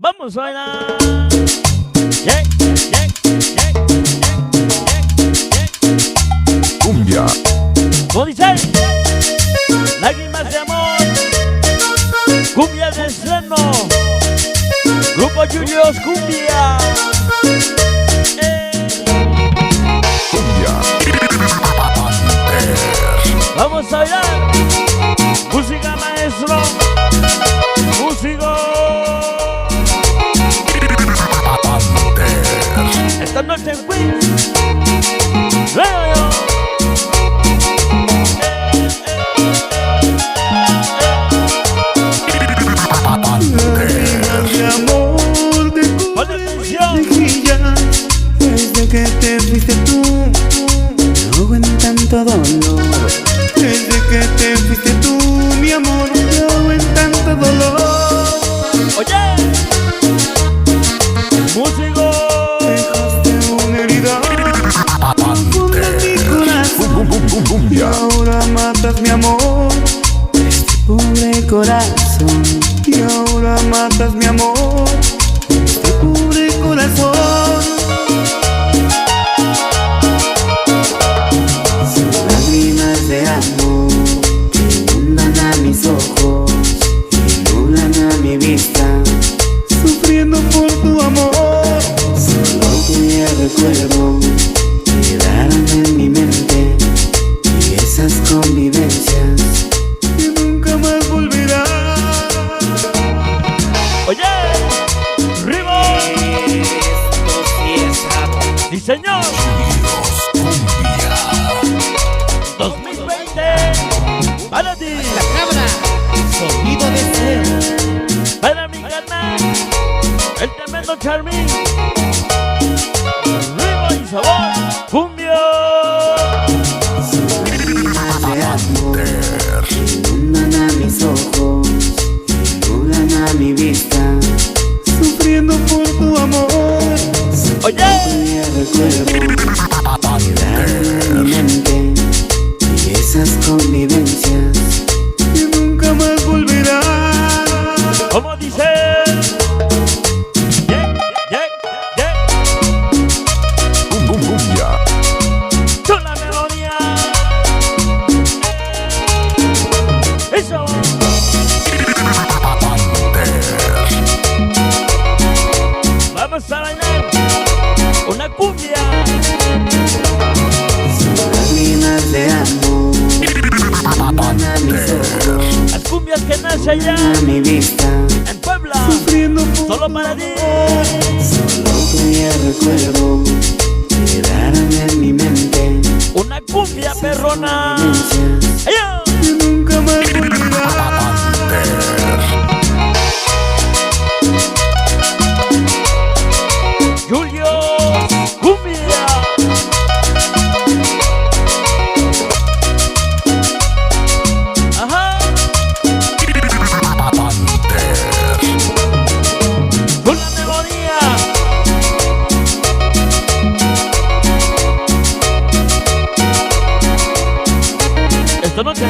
Vamos a bailar. Yeah, yeah, yeah, yeah. Cumbia. ¿Cómo dice? Lágrimas de amor. Cumbia de estreno. Grupo Julios Cumbia. Cumbia. Vamos a bailar. Música maestro. Músico. Esta noche en Queens. Veo. De amor te cubre mejilla. Desde que te fuiste tú, me ahogo en tanto dolor. Desde que te fuiste tú, mi amor, me ahogo en tanto dolor. Oye, músico. Dejaste una herida profunda en mi corazón. Cumbia. Y ahora matas mi amor, este pobre corazón. Y ahora matas mi amor, este pobre corazón. Son lágrimas de amor que inundan a mis ojos y nublan a mi vista, sufriendo por tu amor. Solo te recuerdo, quedaron en mi mente, y esas convivencias que nunca más volverán. Oye, Rivo. Esto sí es amor. Sí, señor. 2020. Para ti. La cabra, sonido de ser. Para mi carnal. El tremendo Charmín. Rivo y sabor. Cumbia. De amor que inundan a mis ojos y nublan a mi vista, sufriendo por tu amor. Oye. Te recuerdo, quedaron en mi mente, y esas convivencias que nunca más volverán. ¿Cómo dice? Yeah, yeah, yeah. Cumbia. Con la melodía. Eso. Vamos a bailar una cumbia. Son lágrimas de amor inundan a mis ojos, Las cumbias que nacen allá a mi vista, en Puebla. sufriendo por Solo para ti. Solo te recuerdo, quedaron en mi mente, Una cumbia perrona. vivencias ¡Aya! que nunca más volverán. Julio Cumbia. Ajá. Con la melodía. Esta noche